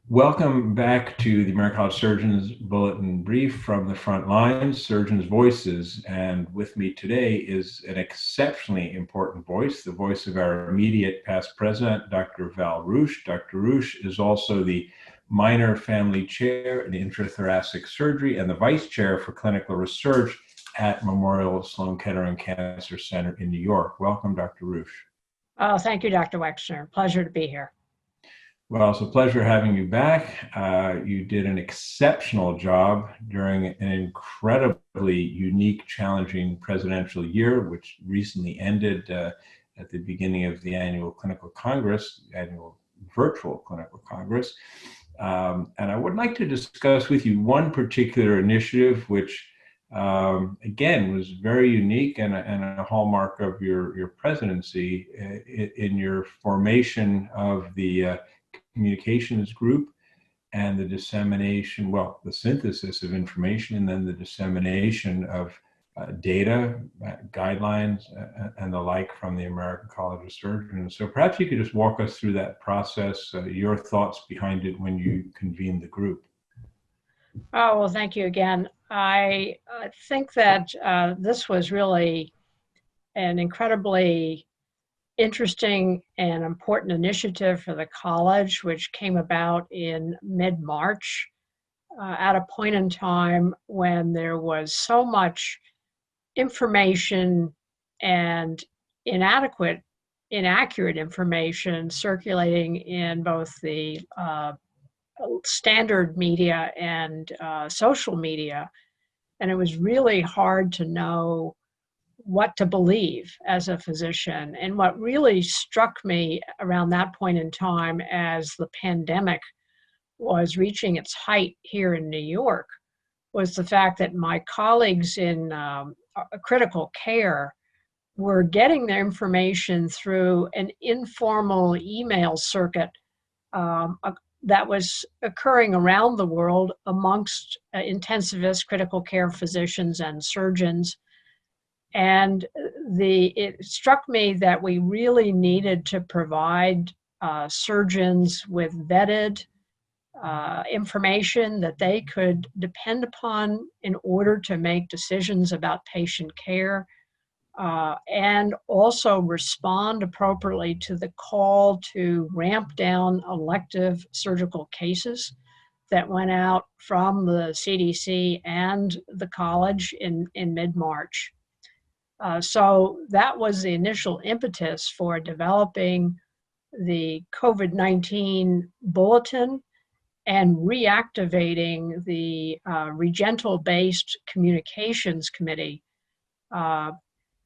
Welcome back to the American College Surgeons Bulletin Brief from the front lines, Surgeons' Voices. And with me today is an exceptionally important voice, the voice of our immediate past president, Dr. Val Roosh. Dr. Roosh is also the minor family chair in intrathoracic surgery and the vice chair for clinical research at Memorial Sloan Kettering Cancer Center in New York. Welcome, Dr. Roosh. Oh, thank you, Dr. Wexner. Pleasure to be here. Well, it's a pleasure having you back. You did an exceptional job during an incredibly unique, challenging presidential year, which recently ended at the beginning of the annual clinical congress, annual virtual clinical congress. And I would like to discuss with you one particular initiative, which again was very unique and a hallmark of your presidency in your formation of the communications group and the dissemination, well, the synthesis of information and then the dissemination of data, guidelines, and the like from the American College of Surgeons. So perhaps you could just walk us through that process, your thoughts behind it when you convened the group. Oh, well, thank you again. I think that this was really an incredibly interesting and important initiative for the college, which came about in mid-March at a point in time when there was so much information and inaccurate information circulating in both the standard media and social media. And it was really hard to know what to believe as a physician. And what really struck me around that point in time as the pandemic was reaching its height here in New York was the fact that my colleagues in critical care were getting their information through an informal email circuit that was occurring around the world amongst intensivists, critical care physicians, and surgeons. And it struck me that we really needed to provide surgeons with vetted information that they could depend upon in order to make decisions about patient care, and also respond appropriately to the call to ramp down elective surgical cases that went out from the CDC and the college in mid-March. So that was the initial impetus for developing the COVID-19 bulletin and reactivating the Regental-based communications committee.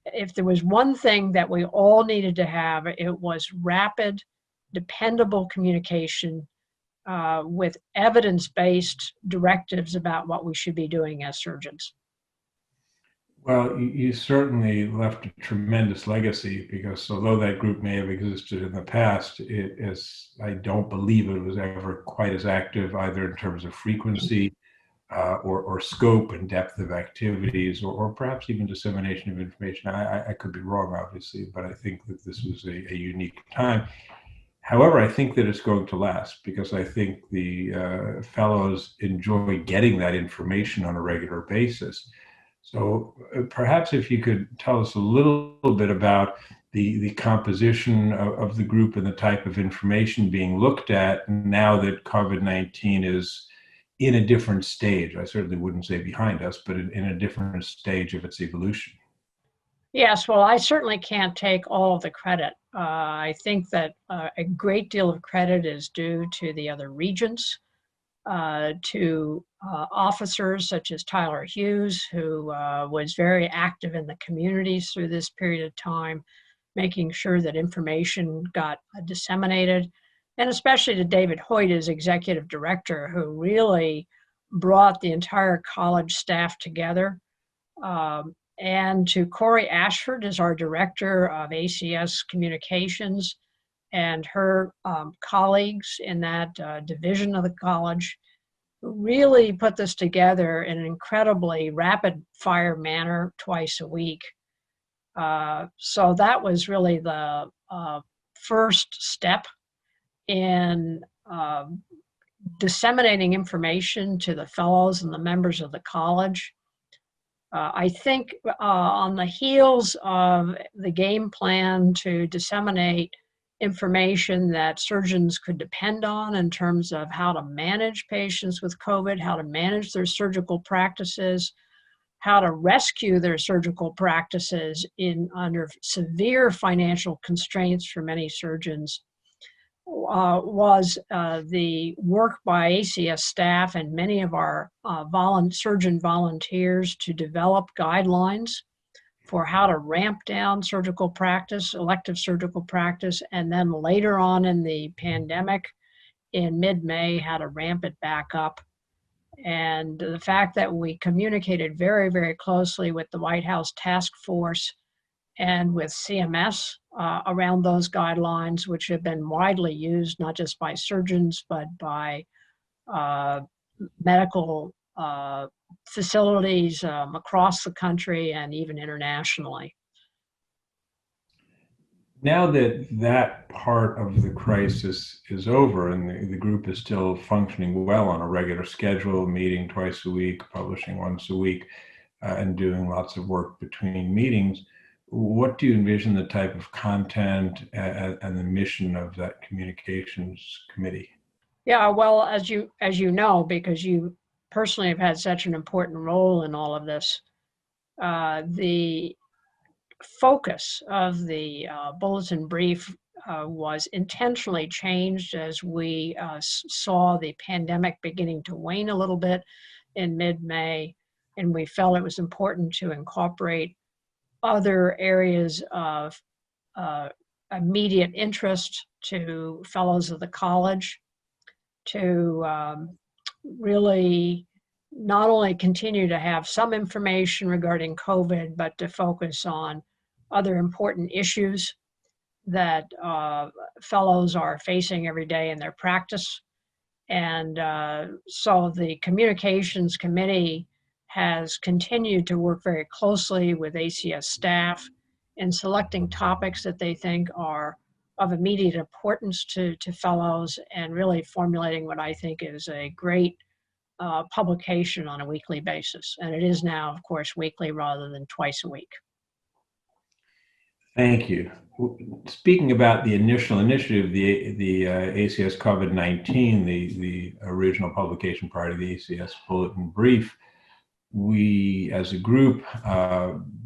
If there was one thing that we all needed to have, it was rapid, dependable communication with evidence-based directives about what we should be doing as surgeons. Well, you certainly left a tremendous legacy because although that group may have existed in the past, I don't believe it was ever quite as active either in terms of frequency or scope and depth of activities or perhaps even dissemination of information. I could be wrong, obviously, but I think that this was a unique time. However, I think that it's going to last because I think the fellows enjoy getting that information on a regular basis. So perhaps if you could tell us a little bit about the composition of the group and the type of information being looked at now that COVID-19 is in a different stage. I certainly wouldn't say behind us, but in a different stage of its evolution. Yes, well, I certainly can't take all of the credit. I think that a great deal of credit is due to the other regents, to officers such as Tyler Hughes, who was very active in the communities through this period of time, making sure that information got disseminated, and especially to David Hoyt as executive director, who really brought the entire college staff together. And to Corey Ashford as our director of ACS communications and her colleagues in that division of the college really put this together in an incredibly rapid fire manner twice a week. So that was really the first step in disseminating information to the fellows and the members of the college. I think on the heels of the game plan to disseminate information that surgeons could depend on in terms of how to manage patients with COVID, how to manage their surgical practices, how to rescue their surgical practices under severe financial constraints for many surgeons, was the work by ACS staff and many of our surgeon volunteers to develop guidelines for how to ramp down surgical practice, elective surgical practice, and then later on in the pandemic in mid-May, how to ramp it back up. And the fact that we communicated very, very closely with the White House Task Force and with CMS around those guidelines, which have been widely used, not just by surgeons, but by medical facilities across the country and even internationally. Now that that part of the crisis is over and the group is still functioning well on a regular schedule, meeting twice a week, publishing once a week, and doing lots of work between meetings, what do you envision the type of content and the mission of that communications committee? Yeah, well, as you know, because you personally have had such an important role in all of this, the focus of the bulletin brief was intentionally changed as we saw the pandemic beginning to wane a little bit in mid-May, and we felt it was important to incorporate other areas of immediate interest to fellows of the college to really not only continue to have some information regarding COVID, but to focus on other important issues that fellows are facing every day in their practice. And so the communications committee has continued to work very closely with ACS staff in selecting topics that they think are of immediate importance to fellows and really formulating what I think is a great publication on a weekly basis. And it is now, of course, weekly rather than twice a week. Thank you. Speaking about the initial initiative, the ACS COVID-19, the original publication prior to the ACS Bulletin Brief, we as a group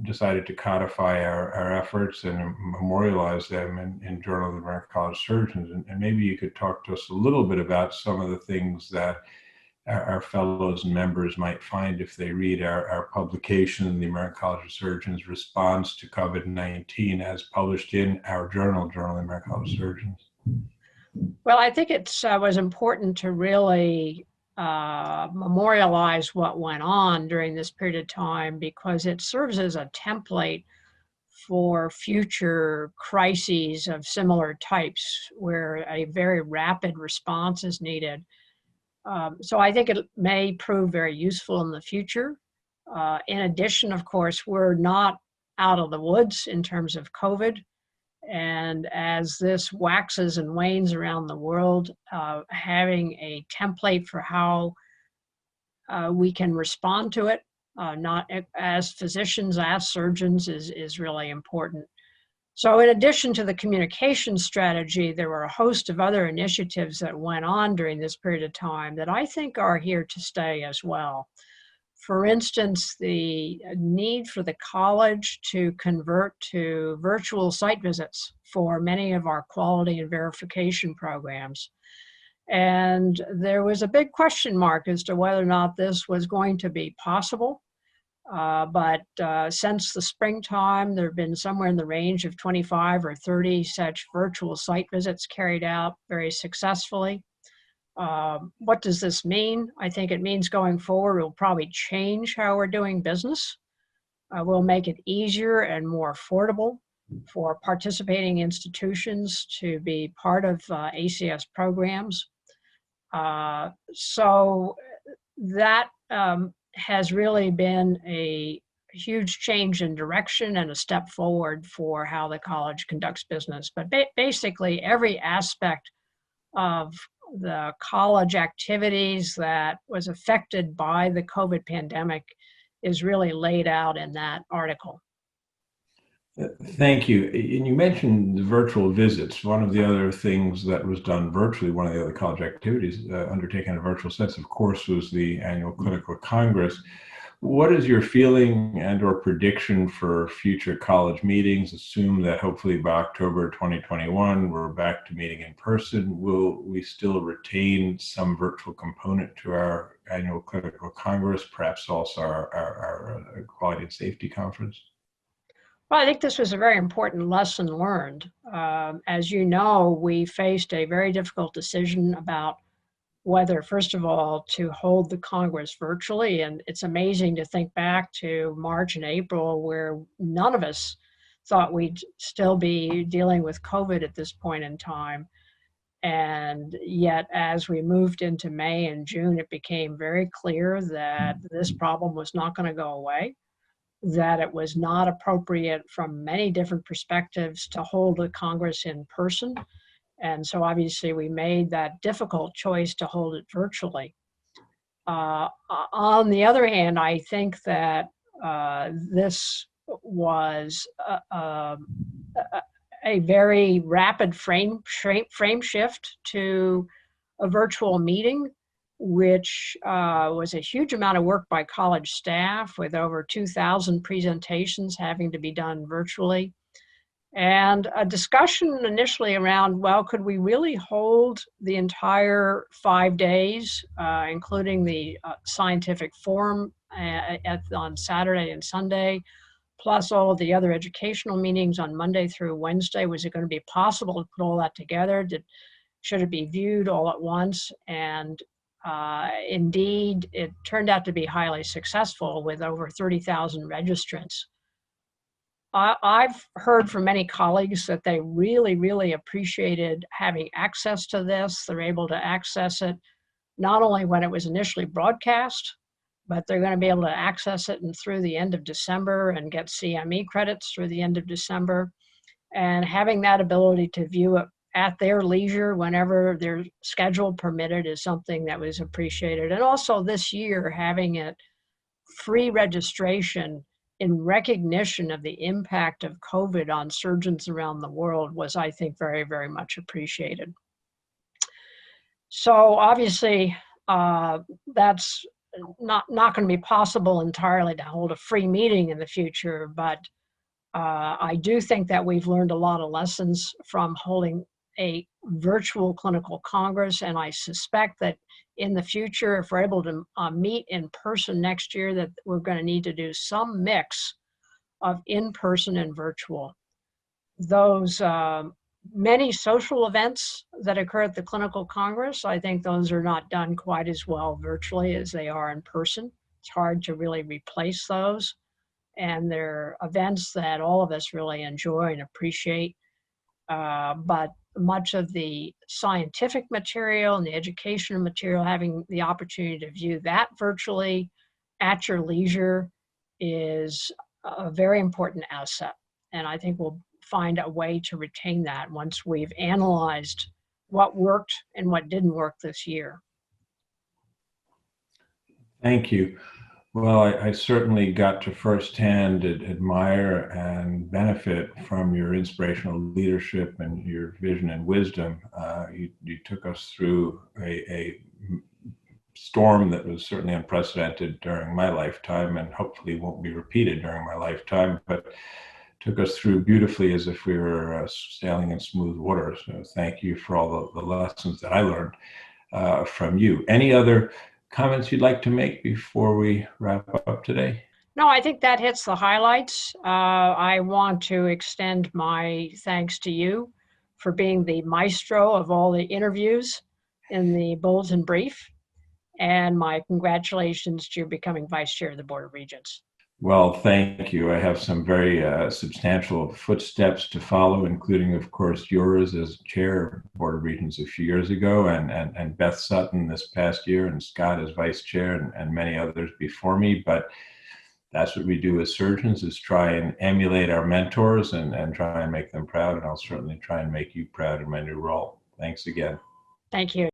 decided to codify our efforts and memorialize them in Journal of the American College of Surgeons. And maybe you could talk to us a little bit about some of the things that our fellows and members might find if they read our publication, the American College of Surgeons Response to COVID-19, as published in our journal, Journal of the American College of Surgeons. Well, I think it was important to really memorialize what went on during this period of time because it serves as a template for future crises of similar types where a very rapid response is needed. So I think it may prove very useful in the future. In addition, of course, we're not out of the woods in terms of COVID. And as this waxes and wanes around the world, having a template for how we can respond to it, not as physicians, as surgeons, is really important. So in addition to the communication strategy, there were a host of other initiatives that went on during this period of time that I think are here to stay as well. For instance, the need for the college to convert to virtual site visits for many of our quality and verification programs. And there was a big question mark as to whether or not this was going to be possible. But since the springtime, there have been somewhere in the range of 25 or 30 such virtual site visits carried out very successfully. What does this mean? I think it means going forward, we'll probably change how we're doing business. We'll make it easier and more affordable for participating institutions to be part of ACS programs. So that has really been a huge change in direction and a step forward for how the college conducts business. But basically, every aspect of the college activities that was affected by the COVID pandemic is really laid out in that article. Thank you. And you mentioned virtual visits. One of the other things that was done virtually, one of the other college activities undertaken in a virtual sense, of course, was the annual Clinical Congress. What is your feeling and or prediction for future college meetings? Assume that hopefully by October 2021, we're back to meeting in person. Will we still retain some virtual component to our annual Clinical Congress, perhaps also our Quality and Safety Conference? Well, I think this was a very important lesson learned. As you know, we faced a very difficult decision about whether, first of all, to hold the Congress virtually. And it's amazing to think back to March and April, where none of us thought we'd still be dealing with COVID at this point in time. And yet, as we moved into May and June, it became very clear that this problem was not going to go away, that it was not appropriate from many different perspectives to hold the Congress in person. And so obviously we made that difficult choice to hold it virtually. On the other hand, I think that this was a very rapid frame shift to a virtual meeting, which was a huge amount of work by college staff, with over 2,000 presentations having to be done virtually. And a discussion initially around, well, could we really hold the entire 5 days, including the scientific forum on Saturday and Sunday, plus all of the other educational meetings on Monday through Wednesday? Was it going to be possible to put all that together? Should it be viewed all at once? And indeed, it turned out to be highly successful with over 30,000 registrants. I've heard from many colleagues that they really, really appreciated having access to this. They're able to access it not only when it was initially broadcast, but they're going to be able to access it through the end of December and get CME credits through the end of December. And having that ability to view it at their leisure whenever their schedule permitted is something that was appreciated. And also this year, having it free registration in recognition of the impact of COVID on surgeons around the world was, I think, very, very much appreciated. So obviously, that's not going to be possible entirely to hold a free meeting in the future, but I do think that we've learned a lot of lessons from holding a virtual clinical congress, and I suspect that in the future, if we're able to meet in person next year, that we're going to need to do some mix of in-person and virtual. Those many social events that occur at the clinical congress, I think those are not done quite as well virtually as they are in person. It's hard to really replace those. And they're events that all of us really enjoy and appreciate. But much of the scientific material and the educational material, having the opportunity to view that virtually at your leisure is a very important asset. And I think we'll find a way to retain that once we've analyzed what worked and what didn't work this year. Thank you. Well, I certainly got to firsthand admire and benefit from your inspirational leadership and your vision and wisdom. You took us through a storm that was certainly unprecedented during my lifetime and hopefully won't be repeated during my lifetime, but took us through beautifully as if we were sailing in smooth water. So thank you for all the lessons that I learned from you. Any other comments you'd like to make before we wrap up today? No, I think that hits the highlights. I want to extend my thanks to you for being the maestro of all the interviews in the Bulletin Brief, and my congratulations to you becoming Vice Chair of the Board of Regents. Well, thank you. I have some very substantial footsteps to follow, including, of course, yours as chair of Board of Regents a few years ago, and Beth Sutton this past year, and Scott as vice chair, and many others before me. But that's what we do as surgeons, is try and emulate our mentors and try and make them proud. And I'll certainly try and make you proud in my new role. Thanks again. Thank you.